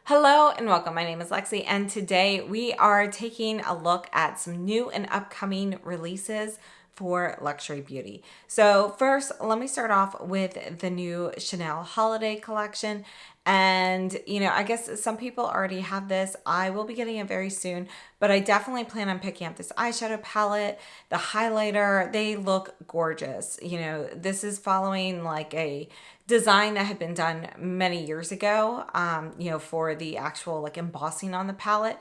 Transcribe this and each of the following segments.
Hello and welcome. My name is Lexi, and today we are taking a look at some new and upcoming releases for luxury beauty. So first, let me start off with the new Chanel Holiday collection. And, I guess some people already have this. I will be getting it very soon, but I definitely plan on picking up this eyeshadow palette, the highlighter. They look gorgeous. This is following like a design that had been done many years ago, for the actual like embossing on the palette.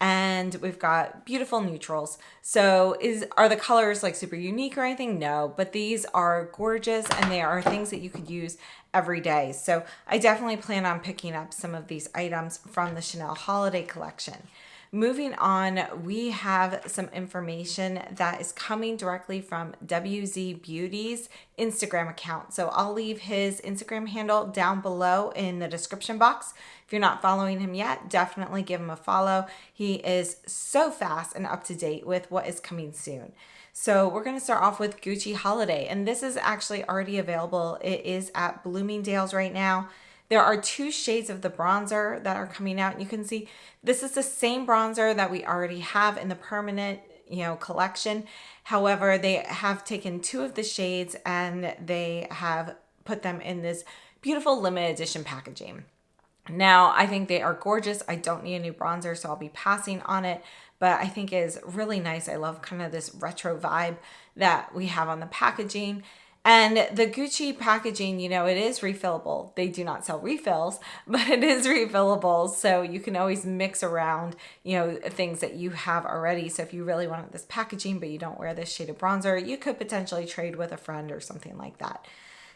And we've got beautiful neutrals. So are the colors like super unique or anything? No, but these are gorgeous and they are things that you could use every day. So I definitely plan on picking up some of these items from the Chanel Holiday collection. Moving on, we have some information that is coming directly from WZ Beauty's Instagram account. So I'll leave his Instagram handle down below in the description box. If you're not following him yet, definitely give him a follow. He is so fast and up to date with what is coming soon. So we're going to start off with SUQQU Holiday, and this is actually already available. It is at Bloomingdale's right now. There are 2 shades of the bronzer that are coming out. You can see this is the same bronzer that we already have in the permanent, collection. However, they have taken 2 of the shades and they have put them in this beautiful limited edition packaging. Now, I think they are gorgeous. I don't need a new bronzer, so I'll be passing on it, but I think it is really nice. I love kind of this retro vibe that we have on the packaging. And the SUQQU packaging, it is refillable. They do not sell refills, but it is refillable. So you can always mix around, things that you have already. So if you really wanted this packaging, but you don't wear this shade of bronzer, you could potentially trade with a friend or something like that.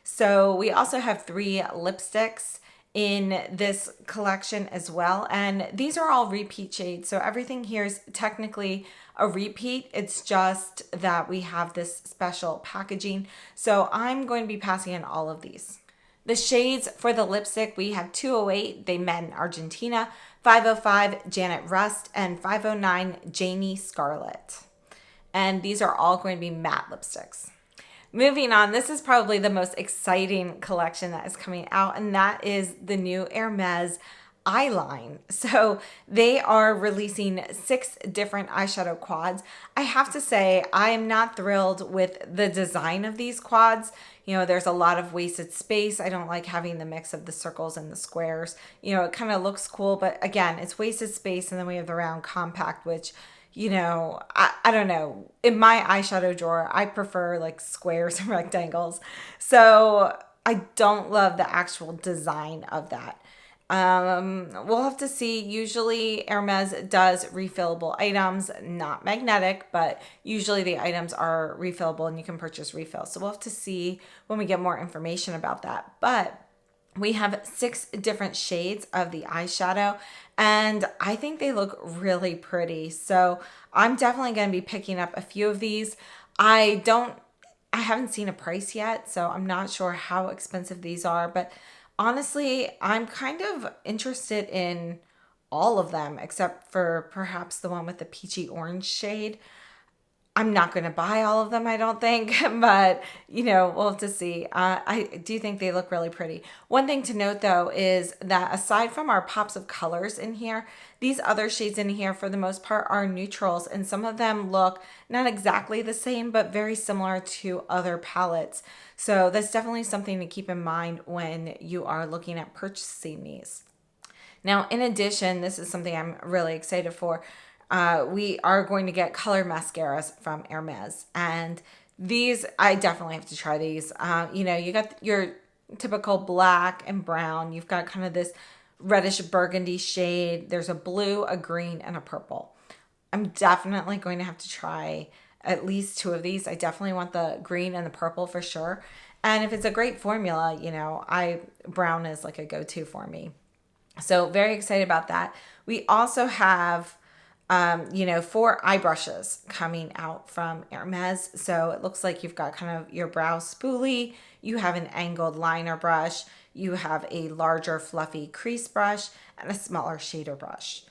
So we also have 3 lipsticks in this collection as well, and these are all repeat shades, so everything here is technically a repeat. It's just that we have this special packaging, so I'm going to be passing in all of these. The shades for the lipstick, we have 208 They Met in Argentina, 505 Janet Rust, and 509 Jamie Scarlett, and these are all going to be matte lipsticks. Moving on, this is probably the most exciting collection that is coming out, and that is the new Hermes eye line. So they are releasing 6 different eyeshadow quads. I have to say, I am not thrilled with the design of these quads. There's a lot of wasted space. I don't like having the mix of the circles and the squares. It kind of looks cool, but again, it's wasted space. And then we have the round compact, which I don't know. In my eyeshadow drawer, I prefer like squares and rectangles. So I don't love the actual design of that. We'll have to see. Usually Hermes does refillable items, not magnetic, but usually the items are refillable and you can purchase refills. So we'll have to see when we get more information about that. But we have 6 different shades of the eyeshadow, and I think they look really pretty. So I'm definitely going to be picking up a few of these. I haven't seen a price yet, so I'm not sure how expensive these are, but honestly, I'm kind of interested in all of them except for perhaps the one with the peachy orange shade. I'm not going to buy all of them, I don't think, but we'll have to see. I do think they look really pretty. One thing to note though is that aside from our pops of colors in here, these other shades in here for the most part are neutrals, and some of them look not exactly the same, but very similar to other palettes. So that's definitely something to keep in mind when you are looking at purchasing these. Now, in addition, this is something I'm really excited for. We are going to get color mascaras from Hermes, and these, I definitely have to try these. You got your typical black and brown. You've got kind of this reddish burgundy shade. There's a blue, a green, and a purple. I'm definitely going to have to try at least 2 of these. I definitely want the green and the purple for sure. And if it's a great formula, brown is like a go-to for me. So very excited about that. We also have 4 eye brushes coming out from Hermes. So it looks like you've got kind of your brow spoolie, you have an angled liner brush, you have a larger fluffy crease brush, and a smaller shader brush.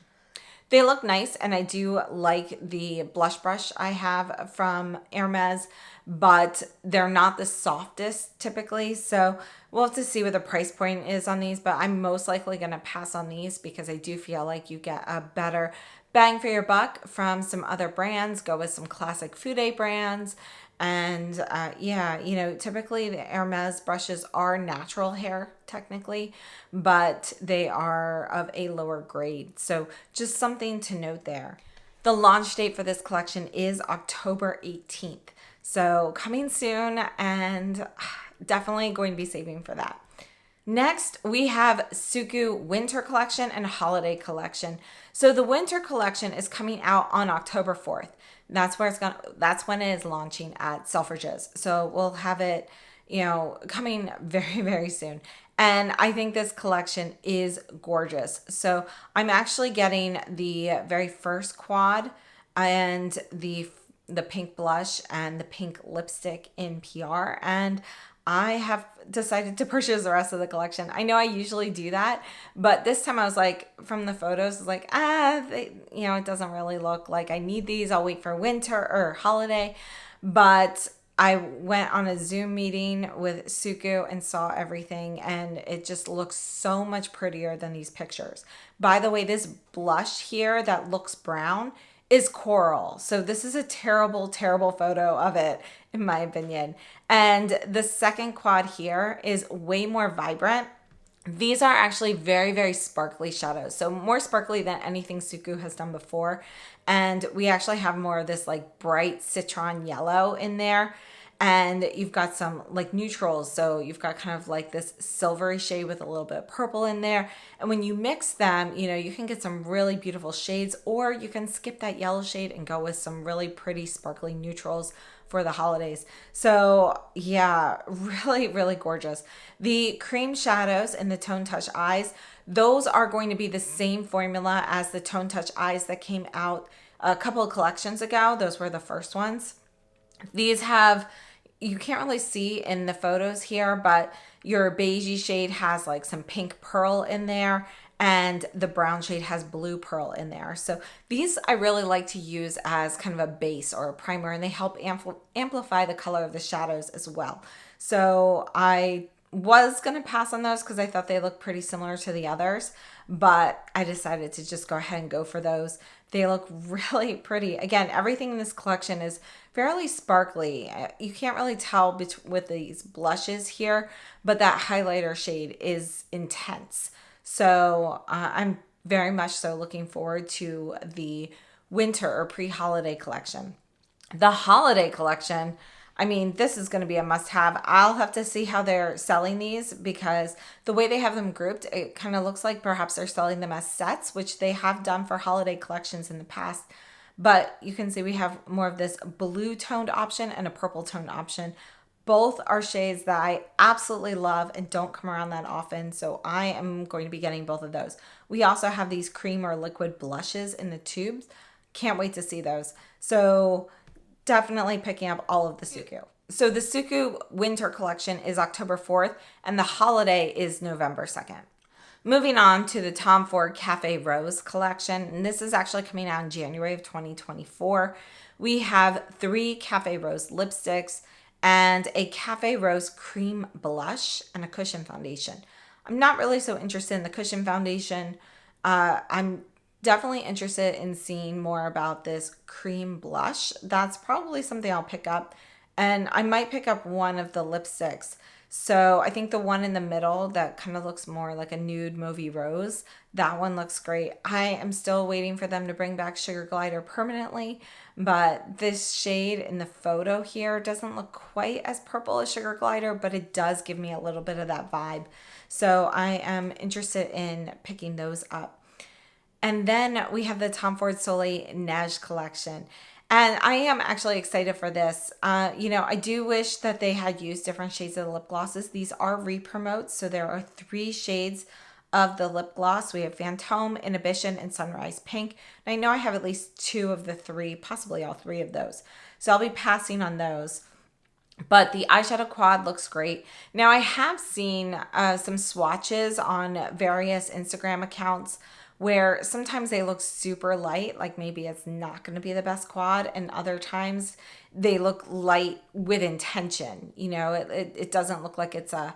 They look nice, and I do like the blush brush I have from Hermes, but they're not the softest typically. So We'll have to see what the price point is on these, but I'm most likely going to pass on these because I do feel like you get a better bang for your buck from some other brands. Go with some classic Fude brands. And yeah, you know, typically the Hermes brushes are natural hair technically, but they are of a lower grade. So just something to note there. The launch date for this collection is October 18th. So coming soon, and definitely going to be saving for that. Next, we have SUQQU Winter Collection and Holiday Collection. So the Winter Collection is coming out on October 4th. That's when it is launching at Selfridges. So we'll have it, you know, coming very, very soon. And I think this collection is gorgeous. So I'm actually getting the very first quad and the pink blush and the pink lipstick in PR, and I have decided to purchase the rest of the collection. I know I usually do that, but this time I was like, from the photos, I was like, you know, it doesn't really look like I need these. I'll wait for winter or holiday. But I went on a Zoom meeting with SUQQU and saw everything, and it just looks so much prettier than these pictures. By the way, this blush here that looks brown is coral. So this is a terrible, terrible photo of it, in my opinion. And the second quad here is way more vibrant. These are actually very, very sparkly shadows. So more sparkly than anything SUQQU has done before. And we actually have more of this like bright citron yellow in there. And you've got some like neutrals. So you've got kind of like this silvery shade with a little bit of purple in there. And when you mix them, you know, you can get some really beautiful shades, or you can skip that yellow shade and go with some really pretty sparkly neutrals for the holidays. So yeah, really, really gorgeous. The cream shadows and the Tone Touch eyes, those are going to be the same formula as the Tone Touch eyes that came out a couple of collections ago. Those were the first ones. These have, you can't really see in the photos here, but your beigey shade has like some pink pearl in there, and the brown shade has blue pearl in there. So these I really like to use as kind of a base or a primer, and they help amplify the color of the shadows as well. So I was going to pass on those because I thought they looked pretty similar to the others, but I decided to just go ahead and go for those. They look really pretty. Again, everything in this collection is fairly sparkly. You can't really tell with these blushes here, but that highlighter shade is intense. So I'm very much so looking forward to the winter or pre-holiday collection. The holiday collection, I mean, this is going to be a must-have. I'll have to see how they're selling these, because the way they have them grouped, it kind of looks like perhaps they're selling them as sets, which they have done for holiday collections in the past. But you can see we have more of this blue toned option and a purple toned option. Both are shades that I absolutely love and don't come around that often, so I am going to be getting both of those. We also have these cream or liquid blushes in the tubes. Can't wait to see those. So definitely picking up all of the SUQQU. So the SUQQU Winter Collection is October 4th, and the holiday is November 2nd. Moving on to the Tom Ford Cafe Rose collection, and this is actually coming out in January of 2024. We have 3 Cafe Rose lipsticks and a Cafe Rose cream blush and a cushion foundation. I'm not really so interested in the cushion foundation. I'm definitely interested in seeing more about this cream blush. That's probably something I'll pick up. And I might pick up one of the lipsticks. So I think the one in the middle that kind of looks more like a nude mauvey rose, that one looks great. I am still waiting for them to bring back Sugar Glider permanently, but this shade in the photo here doesn't look quite as purple as Sugar Glider, but it does give me a little bit of that vibe. So I am interested in picking those up. And then we have the Tom Ford Soleil Neige collection. And I am actually excited for this. You know, I do wish that they had used different shades of the lip glosses. These are re-promotes, so there are 3 shades of the lip gloss. We have Fantôme, Inhibition, and Sunrise Pink. And I know I have at least 2 of the 3, possibly all 3 of those. So I'll be passing on those. But the eyeshadow quad looks great. Now, I have seen some swatches on various Instagram accounts where sometimes they look super light, like maybe it's not going to be the best quad, and other times they look light with intention. You know, it doesn't look like it's a,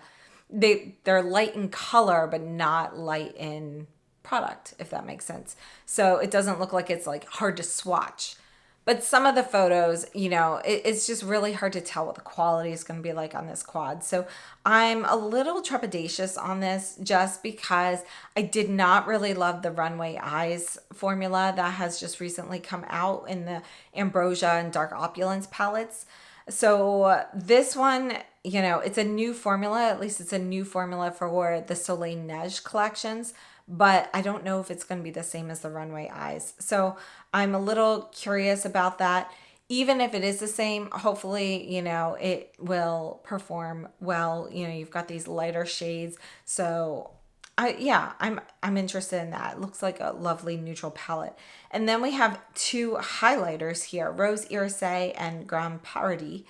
they're light in color, but not light in product, if that makes sense. So it doesn't look like it's like hard to swatch. But some of the photos, it's just really hard to tell what the quality is going to be like on this quad. So I'm a little trepidatious on this just because I did not really love the Runway Eyes formula that has just recently come out in the Ambrosia and Dark Opulence palettes. So this one, it's a new formula. At least it's a new formula for the Soleil Neige collections. But I don't know if it's going to be the same as the Runway Eyes. So I'm a little curious about that. Even if it is the same, hopefully, it will perform well. You've got these lighter shades. So I'm interested in that. It looks like a lovely neutral palette. And then we have two highlighters here, Rose Irise and Grand Paradis.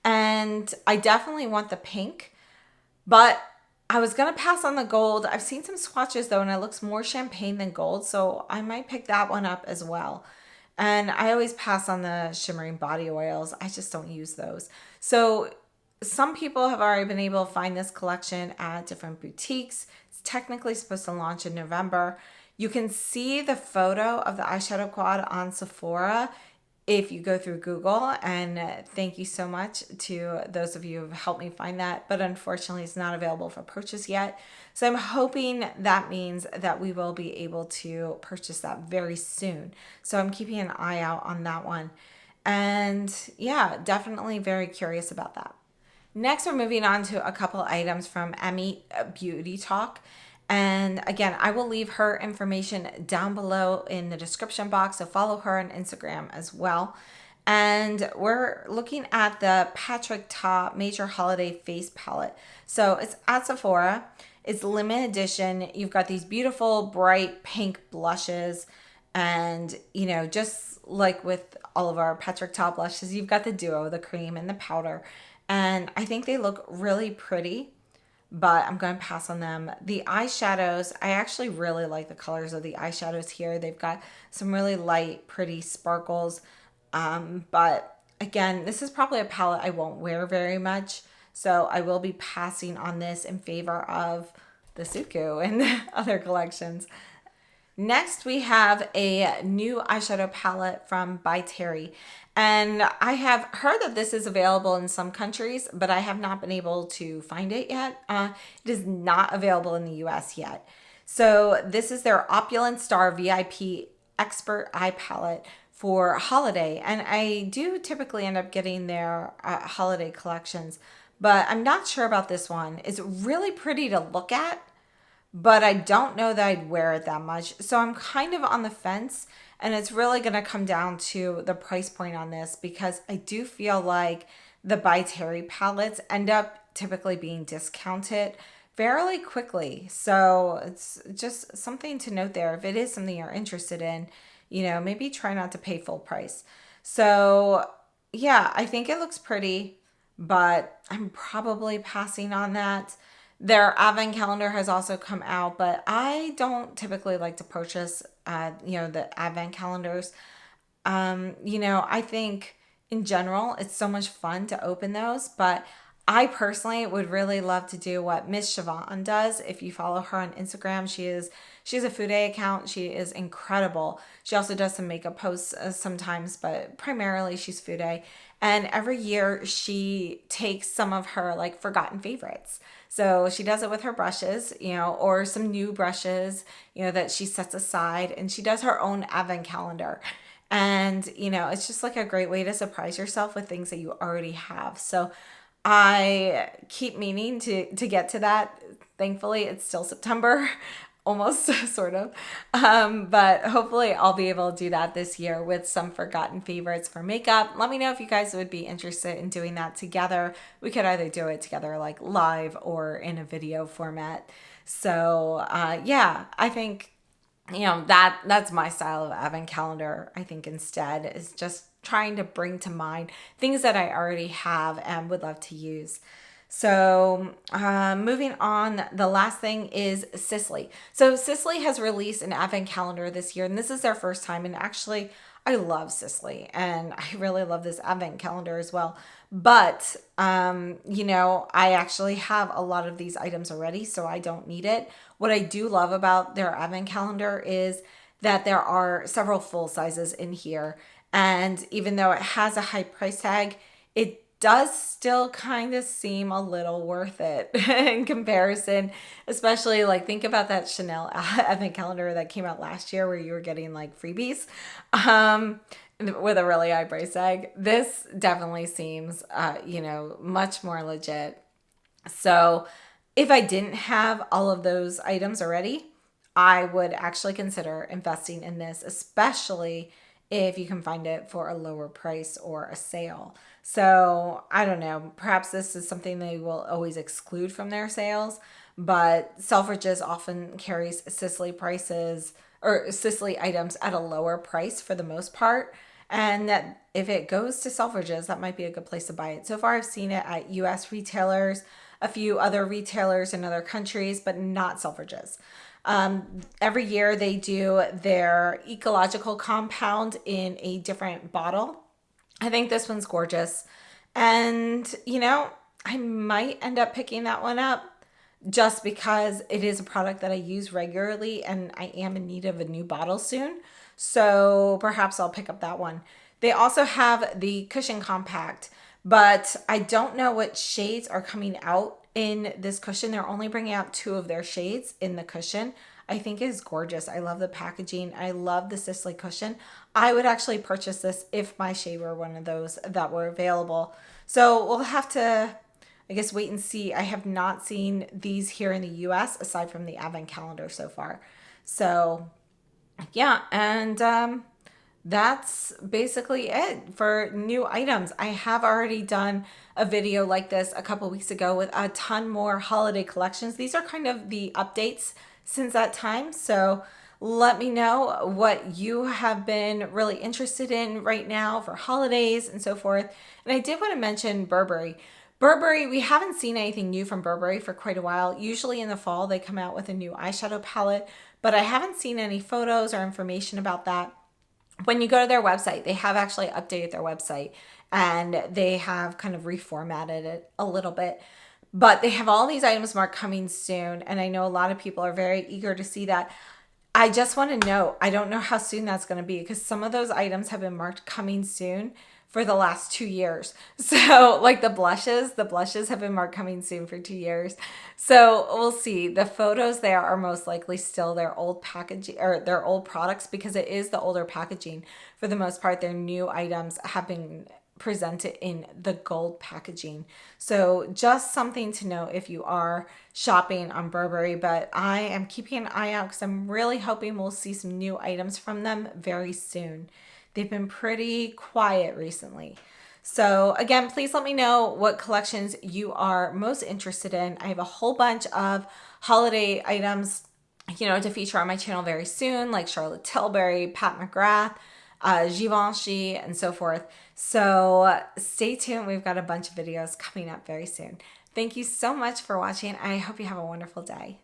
And I definitely want the pink, but I was going to pass on the gold. I've seen some swatches though, and it looks more champagne than gold. So I might pick that one up as well. And I always pass on the shimmering body oils. I just don't use those. So some people have already been able to find this collection at different boutiques. It's technically supposed to launch in November. You can see the photo of the eyeshadow quad on Sephora if you go through Google, and thank you so much to those of you who have helped me find that, but unfortunately it's not available for purchase yet. So I'm hoping that means that we will be able to purchase that very soon. So I'm keeping an eye out on that one. And yeah, definitely very curious about that. Next, we're moving on to a couple items from Emmy Beauty Talk. And again, I will leave her information down below in the description box. So follow her on Instagram as well. And we're looking at the Patrick Ta Major Holiday Face Palette. So it's at Sephora. It's limited edition. You've got these beautiful bright pink blushes. And, just like with all of our Patrick Ta blushes, you've got the duo, the cream and the powder. And I think they look really pretty, but I'm going to pass on them. The eyeshadows, I actually really like the colors of the eyeshadows here. They've got some really light, pretty sparkles. But again, this is probably a palette I won't wear very much. So I will be passing on this in favor of the SUQQU and the other collections. Next, we have a new eyeshadow palette from By Terry. And I have heard that this is available in some countries, but I have not been able to find it yet. It is not available in the US yet. So this is their Opulent Star VIP Expert Eye Palette for holiday. And I do typically end up getting their holiday collections, but I'm not sure about this one. It's really pretty to look at, but I don't know that I'd wear it that much. So I'm kind of on the fence, and it's really going to come down to the price point on this, because I do feel like the By Terry palettes end up typically being discounted fairly quickly. So it's just something to note there. If it is something you're interested in, maybe try not to pay full price. So yeah, I think it looks pretty, but I'm probably passing on that. Their advent calendar has also come out, but I don't typically like to purchase, the advent calendars. I think in general, it's so much fun to open those, but I personally would really love to do what MizSiobhan does. If you follow her on Instagram, she has a food account. She is incredible. She also does some makeup posts sometimes, but primarily she's food. And every year she takes some of her like forgotten favorites. So she does it with her brushes, or some new brushes, that she sets aside, and she does her own advent calendar. And, it's just like a great way to surprise yourself with things that you already have. So I keep meaning to get to that. Thankfully, it's still September, almost, sort of. But hopefully I'll be able to do that this year with some forgotten favorites for makeup. Let me know if you guys would be interested in doing that together. We could either do it together like live or in a video format. So I think, that's my style of advent calendar. I think instead is just trying to bring to mind things that I already have and would love to use. So moving on, the last thing is Sisley. So Sisley has released an advent calendar this year, and this is their first time. And actually, I love Sisley, and I really love this advent calendar as well. But you know, I actually have a lot of these items already, so I don't need it. What I do love about their advent calendar is that there are several full sizes in here, and even though it has a high price tag, it does still kind of seem a little worth it in comparison, especially like think about that Chanel advent calendar that came out last year where you were getting like freebies with a really high price tag. This definitely seems, you know, much more legit. So if I didn't have all of those items already, I would actually consider investing in this, especially if you can find it for a lower price or a sale. So I don't know, perhaps this is something they will always exclude from their sales, but Selfridges often carries Sisley prices or Sisley items at a lower price for the most part. And that if it goes to Selfridges, that might be a good place to buy it. So far, I've seen it at US retailers, a few other retailers in other countries, but not Selfridges. Every year they do their ecological compound in a different bottle. I think this one's gorgeous. And, you know, I might end up picking that one up just because it is a product that I use regularly and I am in need of a new bottle soon. So perhaps I'll pick up that one. They also have the cushion compact, but I don't know what shades are coming out in this cushion. They're only bringing out 2 of their shades in the cushion. I think it is gorgeous. I love the packaging. I love the Sisley cushion. I would actually purchase this if my shade were one of those that were available. So we'll have to, I guess, wait and see. I have not seen these here in the US aside from the advent calendar so far. So yeah, and that's basically it for new items. I have already done a video like this a couple weeks ago with a ton more holiday collections. These are kind of the updates since that time. So let me know what you have been really interested in right now for holidays and so forth. And I did want to mention Burberry. Burberry, we haven't seen anything new from Burberry for quite a while. Usually in the fall, they come out with a new eyeshadow palette, but I haven't seen any photos or information about that. When you go to their website, they have actually updated their website and they have kind of reformatted it a little bit. But they have all these items marked coming soon. And I know a lot of people are very eager to see that. I just want to know, I don't know how soon that's going to be because some of those items have been marked coming soon for the last 2 years. So like the blushes have been marked coming soon for 2 years. So we'll see. The photos there are most likely still their old packaging or their old products because it is the older packaging. For the most part, their new items have been presented in the gold packaging. So just something to know if you are shopping on Burberry, but I am keeping an eye out because I'm really hoping we'll see some new items from them very soon. They've been pretty quiet recently. So again, please let me know what collections you are most interested in. I have a whole bunch of holiday items, you know, to feature on my channel very soon, like Charlotte Tilbury, Pat McGrath, Givenchy, and so forth. So stay tuned. We've got a bunch of videos coming up very soon. Thank you so much for watching. I hope you have a wonderful day.